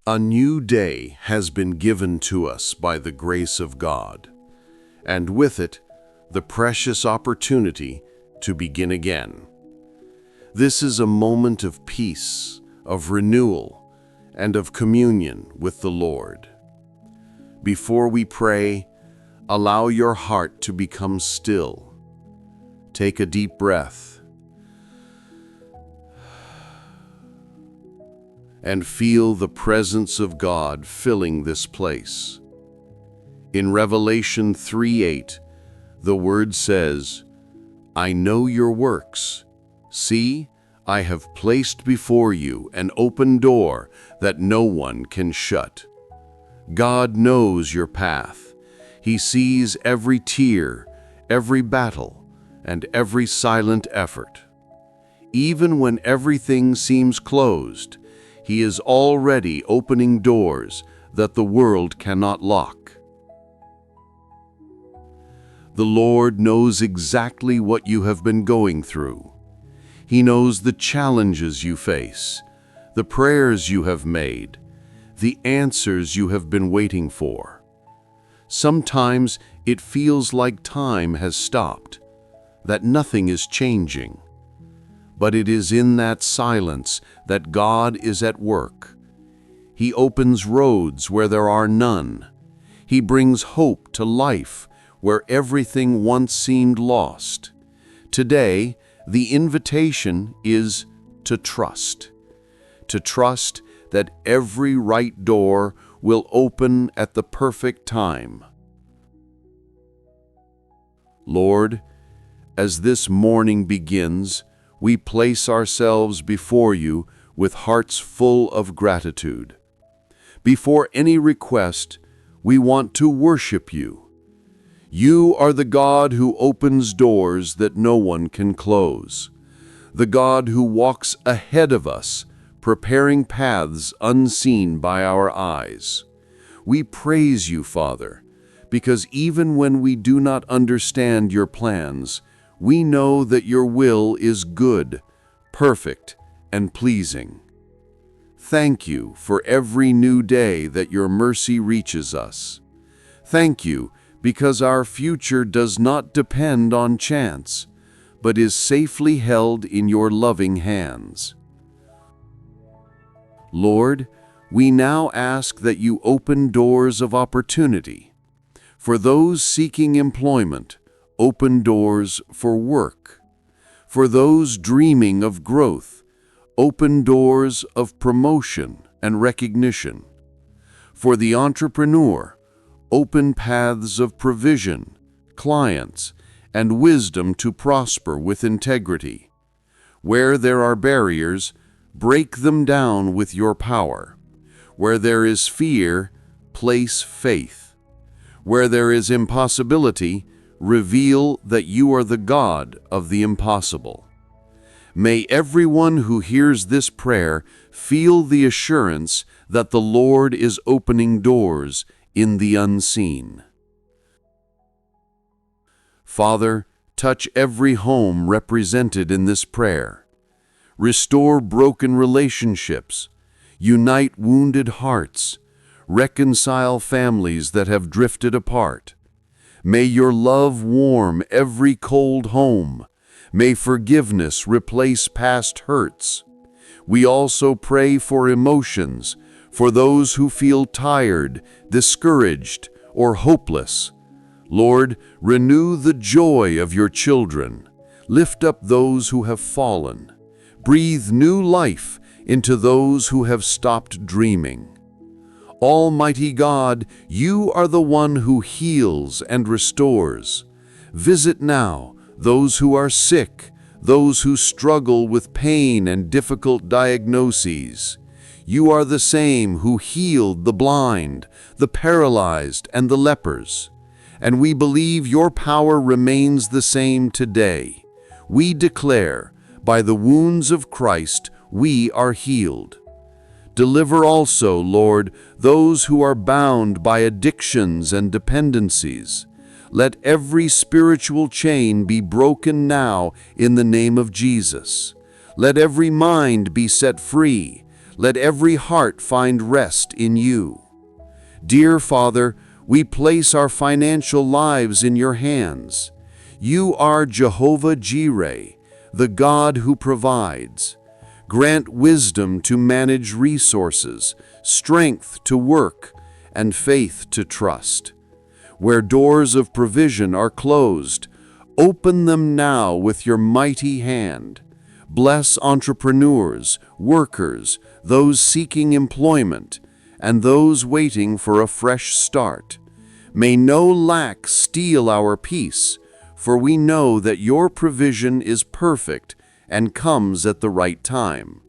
A new day has been given to us by the grace of God, and with it, the precious opportunity to begin again. This is a moment of peace, of renewal, and of communion with the Lord. Before we pray, allow your heart to become still. Take a deep breath and feel the presence of God filling this place. In Revelation 3:8, the word says, "I know your works. See, I have placed before you an open door that no one can shut." God knows your path. He sees every tear, every battle, and every silent effort. Even when everything seems closed, He is already opening doors that the world cannot lock. The Lord knows exactly what you have been going through. He knows the challenges you face, the prayers you have made, the answers you have been waiting for. Sometimes it feels like time has stopped, that nothing is changing. But it is in that silence that God is at work. He opens roads where there are none. He brings hope to life where everything once seemed lost. Today, the invitation is to trust that every right door will open at the perfect time. Lord, as this morning begins, we place ourselves before you with hearts full of gratitude. Before any request, we want to worship you. You are the God who opens doors that no one can close, the God who walks ahead of us, preparing paths unseen by our eyes. We praise you, Father, because even when we do not understand your plans, we know that your will is good, perfect, and pleasing. Thank you for every new day that your mercy reaches us. Thank you because our future does not depend on chance, but is safely held in your loving hands. Lord, we now ask that you open doors of opportunity. For those seeking employment, open doors for work. For those dreaming of growth, open doors of promotion and recognition. For the entrepreneur, open paths of provision, clients, and wisdom to prosper with integrity. Where there are barriers, break them down with your power. Where there is fear, place faith. Where there is impossibility, reveal that you are the God of the impossible. May everyone who hears this prayer feel the assurance that the Lord is opening doors in the unseen. Father, touch every home represented in this prayer. Restore broken relationships, unite wounded hearts, reconcile families that have drifted apart. May your love warm every cold home. May forgiveness replace past hurts. We also pray for emotions, for those who feel tired, discouraged, or hopeless. Lord, renew the joy of your children. Lift up those who have fallen. Breathe new life into those who have stopped dreaming. Almighty God, you are the one who heals and restores. Visit now those who are sick, those who struggle with pain and difficult diagnoses. You are the same who healed the blind, the paralyzed, and the lepers. And we believe your power remains the same today. We declare, by the wounds of Christ, we are healed. Deliver also, Lord, those who are bound by addictions and dependencies. Let every spiritual chain be broken now in the name of Jesus. Let every mind be set free. Let every heart find rest in you. Dear Father, we place our financial lives in your hands. You are Jehovah Jireh, the God who provides. Grant wisdom to manage resources, strength to work, and faith to trust. Where doors of provision are closed, open them now with your mighty hand. Bless entrepreneurs, workers, those seeking employment, and those waiting for a fresh start. May no lack steal our peace, for we know that your provision is perfect and comes at the right time.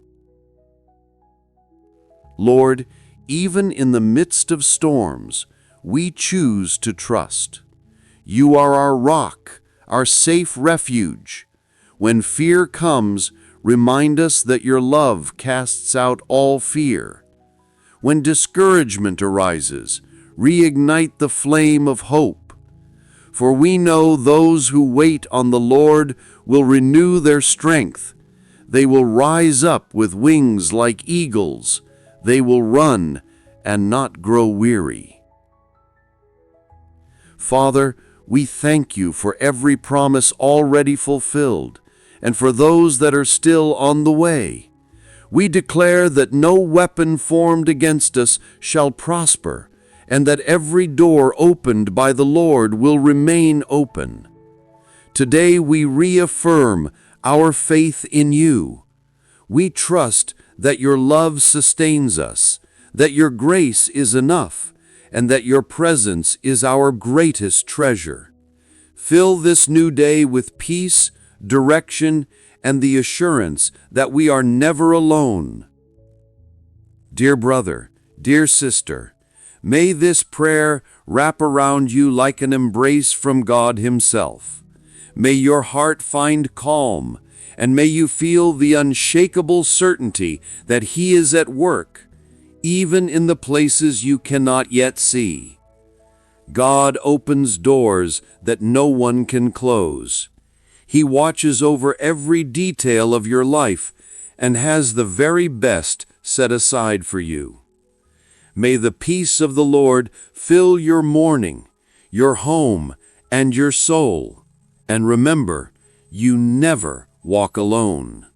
Lord, even in the midst of storms, we choose to trust. You are our rock, our safe refuge. When fear comes, remind us that your love casts out all fear. When discouragement arises, reignite the flame of hope. For we know those who wait on the Lord will renew their strength. They will rise up with wings like eagles. They will run and not grow weary. Father, we thank you for every promise already fulfilled, and for those that are still on the way. We declare that no weapon formed against us shall prosper, and that every door opened by the Lord will remain open. Today we reaffirm our faith in you. We trust that your love sustains us, that your grace is enough, and that your presence is our greatest treasure. Fill this new day with peace, direction, and the assurance that we are never alone. Dear brother, dear sister, may this prayer wrap around you like an embrace from God Himself. May your heart find calm, and may you feel the unshakable certainty that He is at work, even in the places you cannot yet see. God opens doors that no one can close. He watches over every detail of your life and has the very best set aside for you. May the peace of the Lord fill your morning, your home, and your soul. And remember, you never walk alone.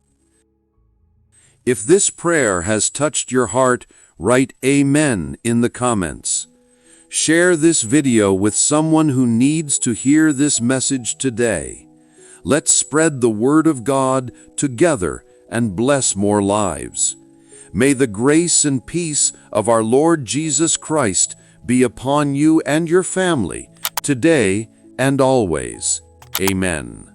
If this prayer has touched your heart, write Amen in the comments. Share this video with someone who needs to hear this message today. Let's spread the Word of God together and bless more lives. May the grace and peace of our Lord Jesus Christ be upon you and your family, today and always. Amen.